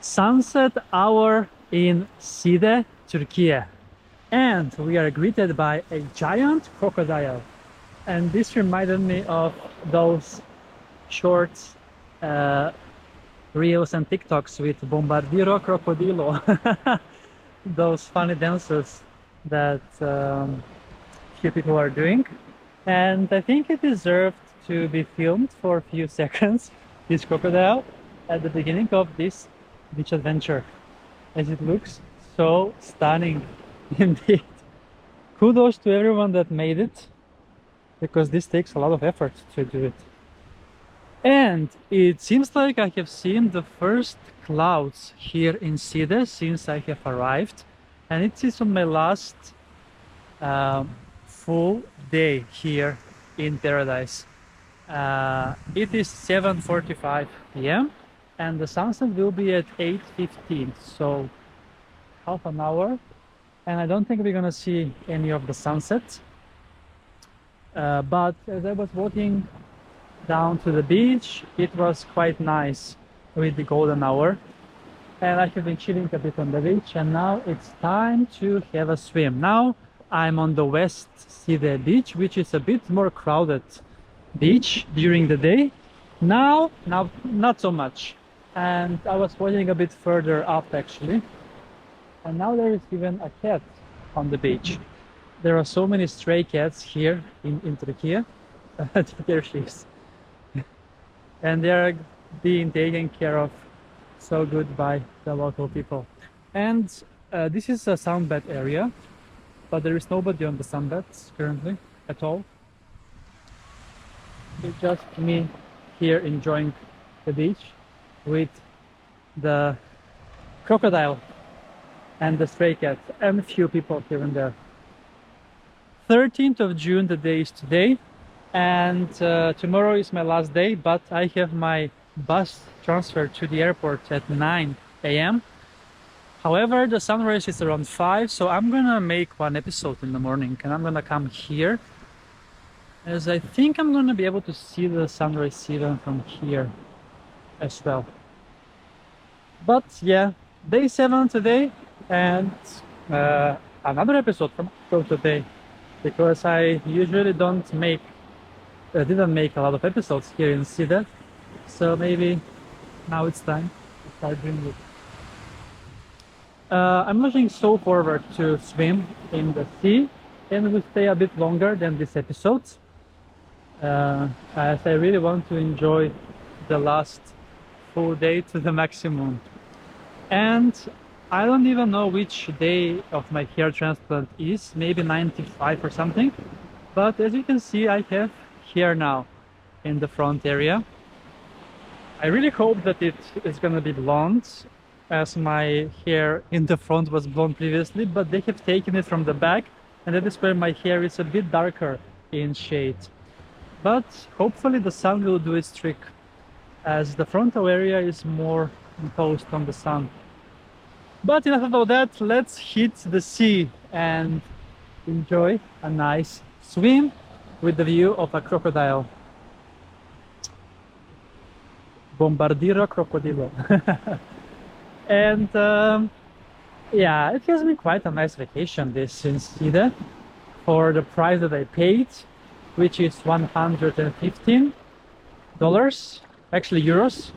sunset hour in Side, Turkey. And we are greeted by a giant crocodile. And this reminded me of those short uh, reels and TikToks with Bombardiro Crocodilo. Those funny dances that few people are doing. And I think it deserved to be filmed for a few seconds, this crocodile, at the beginning of this beach adventure, as it looks so stunning indeed. Kudos to everyone that made it, because this takes a lot of effort to do it. And it seems like I have seen the first clouds here in Side since I have arrived, and it is on my last full day here in paradise. It is 7:45 p.m. and the sunset will be at 8:15, so half an hour, and I don't think we're gonna see any of the sunset. But as I was walking down to the beach, it was quite nice with the golden hour, and I have been chilling a bit on the beach, and now it's time to have a swim. Now I'm on the West Side beach, which is a bit more crowded beach during the day. Now not so much, and I was walking a bit further up actually, and now there is even a cat on the beach. There are so many stray cats here in Turkey. There she is. And they are being taken care of so good by the local people. And this is a sunbed area, but there is nobody on the sunbeds currently at all. It's just me here enjoying the beach with the crocodile and the stray cats and a few people here and there. 13th of June, the day is today, and tomorrow is my last day, but I have my bus transfer to the airport at 9 a.m. However, the sunrise is around 5, so I'm gonna make one episode in the morning, and I'm gonna come here, as I think I'm gonna be able to see the sunrise even from here as well. But yeah, day 7 today, and another episode from today, because I usually didn't make a lot of episodes here in Side, so maybe now it's time to start doing it. I'm looking so forward to swim in the sea, and we stay a bit longer than this episode, as I really want to enjoy the last full day to the maximum. And I don't even know which day of my hair transplant is, maybe 95 or something, but as you can see, I have hair now in the front area. I really hope that it is gonna be blonde, as my hair in the front was blonde previously, but they have taken it from the back, and that is where my hair is a bit darker in shade. But hopefully the sun will do its trick, as the frontal area is more imposed on the sun. But enough about that, let's hit the sea and enjoy a nice swim with the view of a crocodile. Bombardiro crocodilo. And yeah, it has been quite a nice vacation this in Side for the price that I paid, which is $115, actually euros.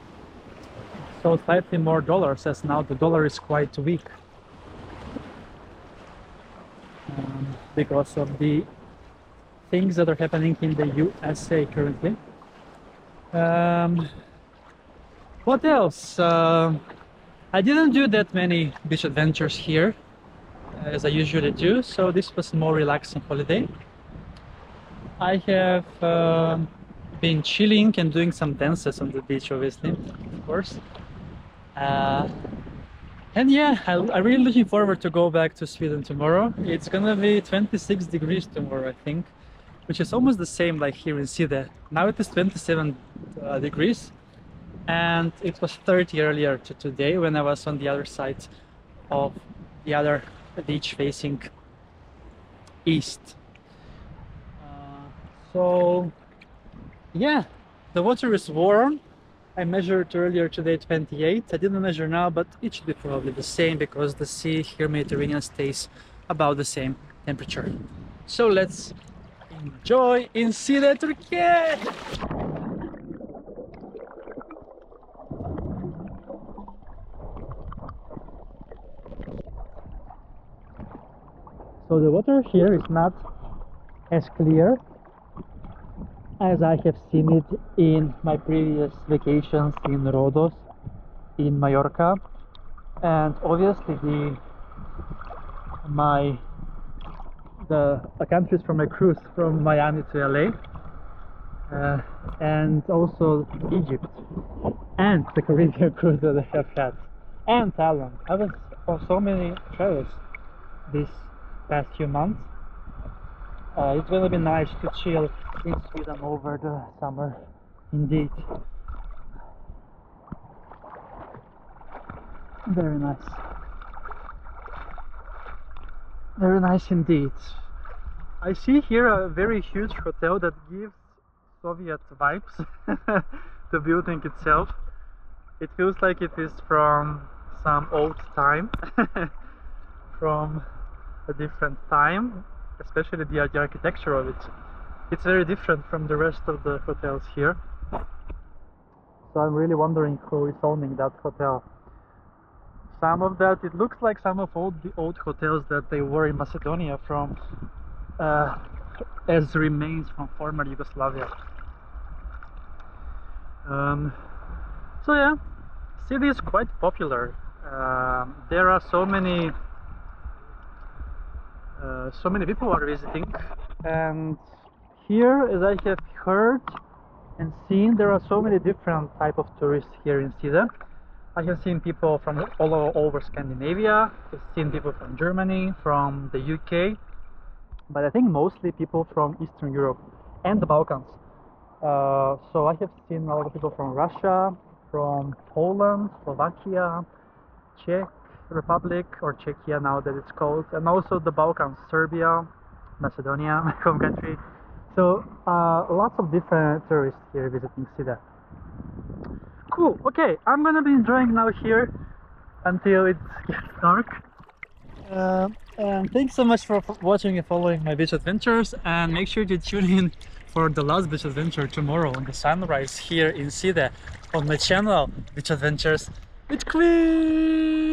So slightly more dollars, as now the dollar is quite weak because of the things that are happening in the USA currently. What else? I didn't do that many beach adventures here as I usually do, so this was a more relaxing holiday. I have been chilling and doing some dances on the beach, obviously, of course. And yeah, I'm really looking forward to go back to Sweden tomorrow. It's gonna be 26 degrees tomorrow, I think, which is almost the same like here in Side. Now it is 27 degrees, and it was 30 earlier today when I was on the other side of the other beach facing east. So yeah, the water is warm, I measured earlier today 28. I didn't measure now, but it should be probably the same because the sea here, Mediterranean, stays about the same temperature. So let's enjoy in Side, Türkiye! So the water here is not as clear as I have seen it in my previous vacations in Rhodos, in Mallorca, and obviously the countries from my cruise from Miami to LA, and also Egypt, and the Caribbean cruise that I have had, and Thailand. I was on so many travels these past few months. It's gonna be nice to chill in Sweden over the summer, indeed. Very nice. Very nice indeed. I see here a very huge hotel that gives Soviet vibes. The building itself. It feels like it is from some old time, from a different time, especially the architecture of it. It's very different from the rest of the hotels here. So I'm really wondering who is owning that hotel. Some of that, it looks like some of all the old hotels that they were in Macedonia from as remains from former Yugoslavia. So yeah, city is quite popular. There are so many people are visiting, and here, as I have heard and seen, there are so many different type of tourists here in Side. I have seen people from all over Scandinavia. I've seen people from Germany, from the UK, but I think mostly people from Eastern Europe and the Balkans. So I have seen a lot of people from Russia, from Poland, Slovakia, Czech Republic, or Czechia now that it's called, and also the Balkans, Serbia, Macedonia, my home country. So lots of different tourists here visiting Side. Cool, okay, I'm gonna be enjoying now here until it gets dark. And thanks so much for watching and following my beach adventures, and make sure to tune in for the last beach adventure tomorrow on the sunrise here in Side on my channel, Beach Adventures with Kris.